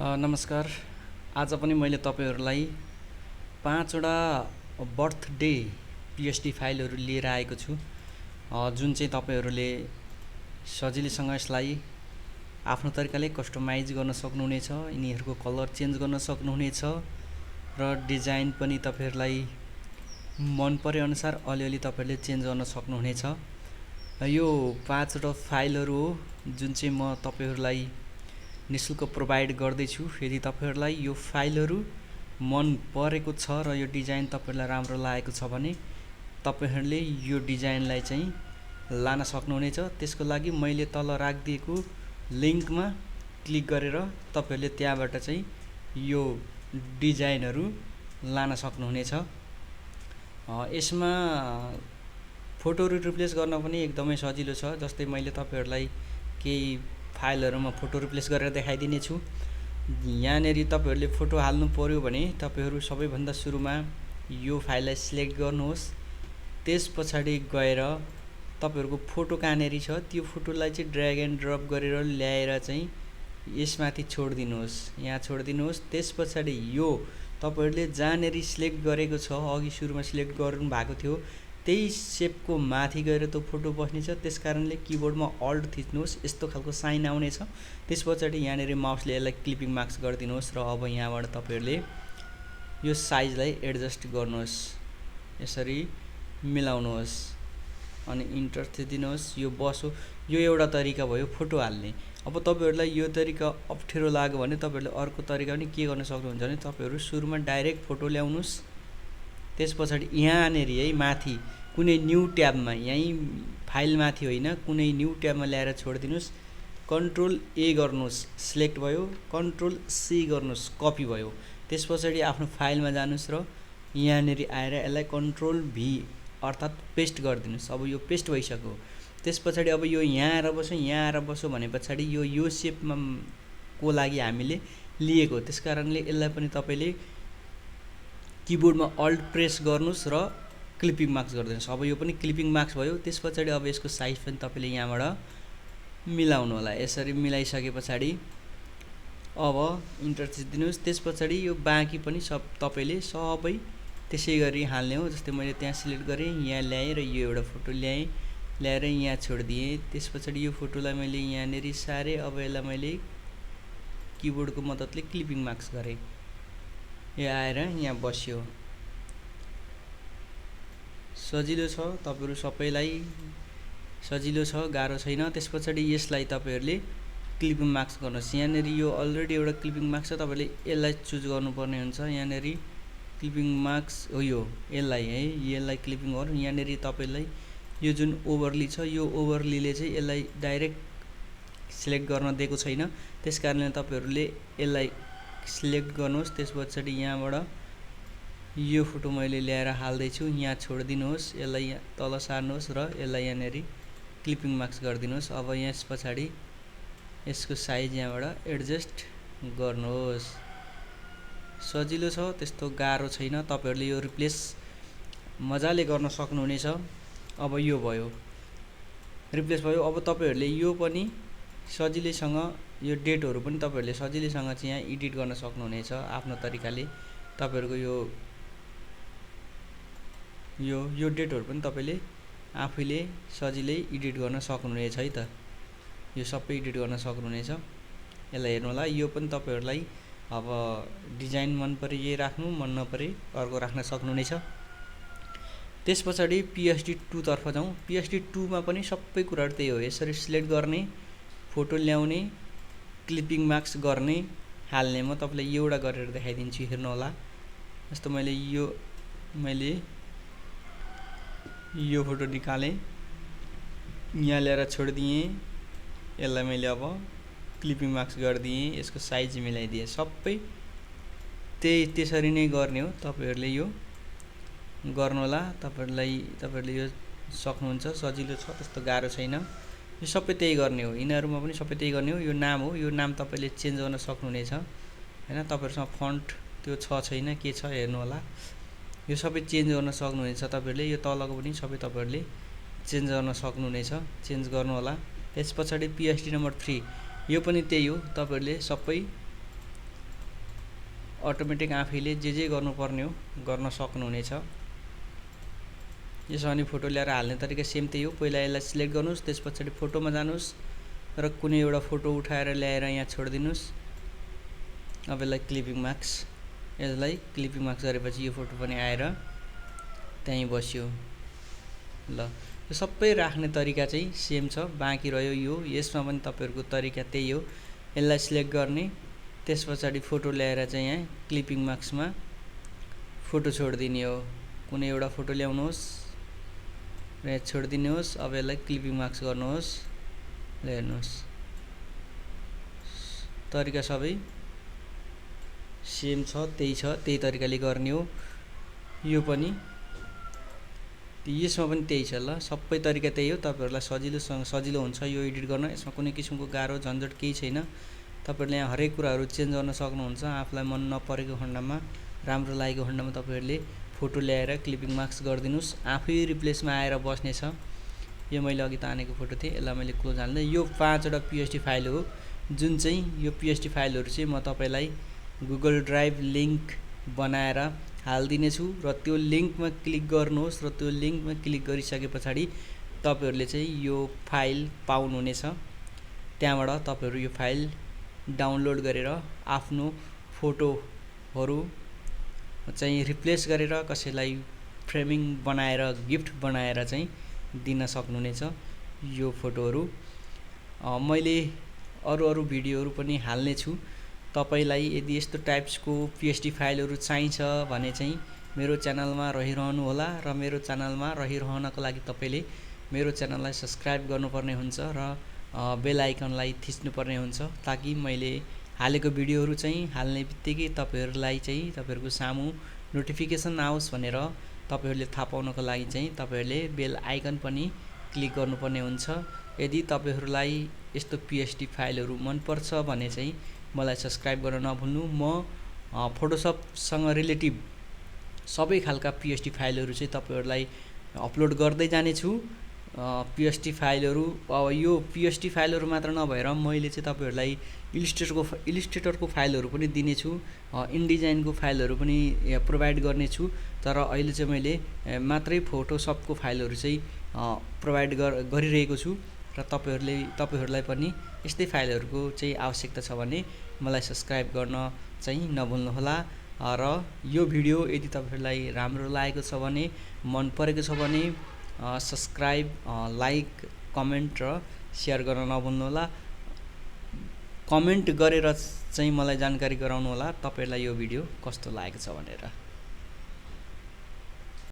नमस्कार। आज पनि मैले तपाईहरुलाई 5 वटा बर्थडे पीएसडी फाइलहरु लिएर आएको छु, जुन चाहिँ तपाईहरुले सजिलैसँग यसलाई आफ्नो तरिकाले कस्टमाइज गर्न सक्नुहुनेछ। यिनीहरुको कलर चेन्ज गर्न सक्नुहुनेछ र डिजाइन पनि तपाईहरुलाई मन परे अनुसार अलिअलि तपाईहरुले चेन्ज गर्न सक्नुहुनेछ। यो 5 वटा फाइलहरु हो जुन चाहिँ म तपाईहरुलाई निशुल्क प्रोभाइड गर्दैछु। यदि तपाईहरुलाई यो फाइलहरु मन परेको छ र यो डिजाइन तपाईहरुलाई राम्रो लागेको छ भने तपाईहरुले यो डिजाइनलाई चाहिँ लान सक्नुहुनेछ। त्यसको लागि मैले तल राखिदिएको लिंकमा क्लिक गरेर तपाईहरुले त्यहाँबाट चाहिँ यो डिजाइनहरु लान सक्नुहुनेछ। यसमा फोटोहरु रिप्लेस गर्न पनि एकदमै सजिलो छ। जस्तै मैले तपाईहरुलाई केही फाइलहरुमा फोटो रिप्लेस गरेर देखाइदिने छु। यहाँनेरि तपाईहरुले फोटो हाल्नु पर्यो भने तपाईहरु सबैभन्दा सुरुमा यो फाइललाई सिलेक्ट गर्नुहोस्। त्यसपछि गएर तपाईहरुको फोटो कहाँनेरि छ त्यो फोटोलाई चाहिँ ड्र्याग एन्ड ड्रप गरेर ल्याएर चाहिँ यसमाथि छोड्दिनुहोस्, यहाँ छोड्दिनुहोस्। त्यसपछि यो तपाईहरुले जहाँनेरि सिलेक्ट गरेको छ, अघि सुरुमा सिलेक्ट गर्नु भएको थियो त्यही शेपको माथि गएर त्यो फोटो बस्नेछ। त्यसकारणले किबोर्डमा अल्ट थिच्नुहोस्, यस्तो खालको साइन आउनेछ। त्यसपछि यहाँनेरि माउसले यसलाई क्लिपिङ मार्क्स गरिदिनुहोस् र अब यहाँबाट तपाईहरुले यो साइजलाई एडजस्ट गर्नुहोस्, यसरी मिलाउनुहोस् अनि इन्टर थिच्दिनुहोस्। यो बसो। यो एउटा तरिका भयो फोटो हाल्ने। अब तपाईहरुलाई यो तरिका अप्ठ्यारो लाग्यो भने तपाईहरुले अर्को तरिका पनि के गर्न सक्नुहुन्छ भने तपाईहरु सुरुमा डाइरेक्ट फोटो ल्याउनुस्। त्यसपछि यहाँनेरि है माथि कुनै न्यू ट्याबमा, यही फाइल माथि होइन कुनै न्यू ट्याबमा ल्याएर छोड्दिनुस्। कन्ट्रोल ए गर्नुस्, सिलेक्ट भयो। कन्ट्रोल सी गर्नुस्, कपी भयो। त्यसपछि आफ्नो फाइलमा जानुस् र यहाँनेरि आएर यसलाई कन्ट्रोल भी अर्थात् पेस्ट गरिदिनुस्। अब यो पेस्ट भइसक्यो। त्यसपछि अब यो यहाँ आएर बस्यो, यहाँ आएर बस्यो भनेपछि यो शेपमा को लागि हामीले लिएको। त्यसकारणले यसलाई पनि तपाईले किबोर्डमा अल्ट प्रेस गर्नुस् र क्लिपिङ मार्क्स गरिदिनुस्। अब यो पनि क्लिपिङ मार्क्स भयो। त्यसपछि अब यसको साइज पनि तपाईले यहाँबाट मिलाउनु होला। यसरी मिलाइसकेपछि अब इन्टर थिच्दिनुस्। त्यसपछि यो बाँकी पनि सब तपाईले सबै त्यसै गरी हाल्ने हो। जस्तै मैले त्यहाँ सिलेक्ट गरे, यहाँ ल्याएँ र यो एउटा फोटो ल्याएँ, ल्याएर यहाँ छोड्दिए। त्यसपछि यो फोटोलाई मैले यहाँनेरि सारे। अब यसलाई मैले किबोर्डको मद्दतले क्लिपिङ मार्क्स गरे। यो आएर यहाँ बस्यो। सजिलो छ, तपाईहरु सबैलाई सजिलो छ, गाह्रो छैन। त्यसपछि यसलाई तपाईहरुले क्लिपिङ मार्क्स गर्नुस्। यहाँनेरि यो अलरेडी एउटा क्लिपिङ मार्क्स छ, तपाईले यसलाई चुज गर्नुपर्ने हुन्छ। यहाँनेरि क्लिपिङ मार्क्स हो यो, यसलाई है, यसलाई क्लिपिङ गर्नु। यहाँनेरि तपाईलाई यो जुन ओभरली छ, यो ओभरलीले चाहिँ यसलाई डाइरेक्ट सिलेक्ट गर्न दिएको छैन। त्यसकारणले तपाईहरुले यसलाई सिलेक्ट गर्नुहोस्। त्यसपछि यहाँबाट यो फोटो मैले ल्याएर हाल्दैछु, यहाँ छोड्दिनुहोस्। यसलाई तल सार्नुहोस् र यसलाई यहाँनेरि क्लिपिङ मार्क्स गरिदिनुहोस्। अब यसपछि यसको साइज यहाँबाट एडजस्ट गर्नुहोस्। सजिलो छ, त्यस्तो गाह्रो छैन। तपाईहरुले यो रिप्लेस मजाले गर्न सक्नुहुनेछ। अब यो भयो, रिप्लेस भयो। अब तपाईहरुले यो पनि सजिलैसँग यो डेटहरु पनि तपाईहरुले सजिलैसँग चाहिँ यहाँ एडिट गर्न सक्नुहुनेछ आफ्नो तरिकाले। तपाईहरुको यो डेटहरु पनि तपाईले आफैले सजिलै एडिट गर्न सक्नुहुनेछ है त। यो सबै एडिट गर्न सक्नुहुनेछ। यसलाई हेर्नु होला। यो पनि तपाईहरुलाई अब डिजाइन मन परे यही राख्नु, मन नपरे अर्को राख्न सक्नुहुनेछ। त्यसपछि PSD2 तर्फ जाउँ। PSD2 मा पनि सबै कुराहरु त्यही हो। यसरी सिलेक्ट गर्ने, फोटो ल्याउने, क्लिपिङ मार्क्स गर्ने, हाल्ने। म तपाईलाई एउटा गरेर देखाइदिन्छु, हेर्नु होला। जस्तो मैले यो फोटो निकाले, यहाँ ल्याएर छोड्दिए। यसलाई मैले अब क्लिपिङ मार्क्स गरिदिए, यसको साइज मिलाइदिए। सबै त्यसरी नै गर्ने हो। तपाईहरुले यो गर्नु होला। तपाईहरुले यो सक्नुहुन्छ, सजिलो छ, त्यस्तो गाह्रो छैन। यो सबै त्यही गर्ने हो। यिनीहरुमा पनि सबै त्यही गर्ने हो। यो नाम हो, यो नाम तपाईले चेन्ज गर्न सक्नुहुनेछ हैन। तपाईहरुसँग फन्ट त्यो छ छैन के छ हेर्नु होला। यो सबै चेन्ज गर्न सक्नुहुनेछ तपाईहरुले। यो तलको पनि सबै तपाईहरुले चेन्ज गर्न सक्नुहुनेछ, चेन्ज गर्नु होला। त्यसपछि PSD नम्बर 3 यो पनि त्यही हो। तपाईहरुले सबै अटोमेटिक आफैले जे गर्नुपर्ने हो गर्न सक्नुहुनेछ। यसो अनि फोटो ल्याएर हाल्ने तरिका सेम त्यही हो। पहिला यसलाई सिलेक्ट गर्नुहोस्, त्यस पछाडि फोटोमा जानुहोस् र कुनै एउटा फोटो उठाएर ल्याएर यहाँ छोडिदिनुहोस्। अब यसलाई क्लिपिङ मार्क्स, यसलाई क्लिपिङ मार्क्स गरेपछि यो फोटो पनि आएर त्यहीँ बस्यो। ल यो सबै राख्ने तरिका चाहिँ सेम छ, बाँकी रह्यो यो। यसमा पनि तपाईहरुको तरिका त्यही हो। यसलाई सिलेक्ट गर्ने, त्यस पछाडि फोटो ल्याएर चाहिँ यहाँ क्लिपिङ मार्क्समा फोटो छोडिदिने हो। कुनै एउटा फोटो ल्याउनुहोस् र छोडिदिनुहोस्। अब यसलाई क्लिपिङ मार्क्स गर्नुहोस्। ल हेर्नुहोस्, तरिका सबै सेम छ, त्यही तरिकाले गर्ने हो। यो पनि यसमा पनि त्यही छ। ल सबै तरिका त्यही हो। तपाईहरुलाई सजिलो हुन्छ यो एडिट गर्न। यसमा कुनै किसिमको गाह्रो झन्झट केही छैन। तपाईहरुले यहाँ हरेक कुराहरु चेन्ज गर्न सक्नुहुन्छ। आफुलाई मन नपरेको खण्डमा, राम्रो लागेको खण्डमा तपाईहरुले फोटो ल्याएर क्लिपिङ मार्क्स गर्दिनुस्, आफै रिप्लेसमा आएर बस्ने छ। यो मैले अघि तानेको फोटो थिए, यसलाई मैले क्लोज हाल्दै। यो 5 वटा पीएसडी फाइल हो, जुन चाहिँ यो पीएसडी फाइलहरु चाहिँ म तपाईलाई गुगल ड्राइभ लिंक बनाएर हाल्दिने छु र त्यो लिंकमा क्लिक गर्नुहोस् र त्यो लिंकमा क्लिक गरिसकेपछि तपाईहरुले चाहिँ यो फाइल पाउनुहुनेछ। त्यहाँबाट तपाईहरु यो फाइल डाउनलोड गरेर आफ्नो फोटोहरु चाहिँ रिप्लेस गरेर कसैलाई फ्रेमिङ बनाएर गिफ्ट बनाएर चाहिँ दिन सक्नुहुनेछ यो फोटोहरु। मैले अरु भिडियोहरु पनि हाल्ने छु। तपाईलाई यदि यस्तो टाइप्सको पीएसडी फाइलहरु चाहिन्छ भने चाहिँ मेरो च्यानलमा रहिरहनु होला र मेरो च्यानलमा रहिरहनको लागि तपाईले मेरो च्यानललाई सब्स्क्राइब गर्नुपर्ने हुन्छ र बेल आइकनलाई थिच्नुपर्ने हुन्छ, ताकि मैले हालेको भिडियोहरु चाहिँ हाल्नेबित्तिकै तपाईहरुलाई चाहिँ तपाईहरुको सामु नोटिफिकेसन आओस् भनेर तपाईहरुले थाहा पाउनको लागि चाहिँ तपाईहरुले बेल आइकन पनि क्लिक गर्नुपर्ने हुन्छ। यदि तपाईहरुलाई यस्तो पीएसडी फाइलहरु मन पर्छ भने चाहिँ मलाई सब्स्क्राइब गर्न नभुल्नु। म फोटोशप सँग रिलेटिभ सबै खालका पीएसडी फाइलहरु चाहिँ तपाईहरुलाई अपलोड गर्दै जाने छु। पीएसडी फाइलहरु, अब यो पीएसडी फाइलहरु मात्र नभएर मैले चाहिँ तपाईहरुलाई इलिस्ट्रेटरको फाइलहरु पनि दिने छु, इनडिजाइनको फाइलहरु पनि प्रोवाइड गर्ने छु। तर अहिले चाहिँ मैले मात्रै फोटोशपको फाइलहरु चाहिँ प्रोवाइड गरिरहेको छु र तपाईहरुलाई पनि यस्तै फाइलहरुको चाहिँ आवश्यकता छ भने मलाई सब्स्क्राइब गर्न चाहिँ नभुल्नु होला। र यो भिडियो यदि तपाईहरुलाई राम्रो लागेको छ भने, मन परेको छ भने सब्स्क्राइब, लाइक, कमेन्ट र शेयर गर्न नभुल्नु होला। कमेन्ट गरेर चाहिँ मलाई जानकारी गराउनु होला तपाईहरुलाई यो भिडियो कस्तो लागेको छ भनेर।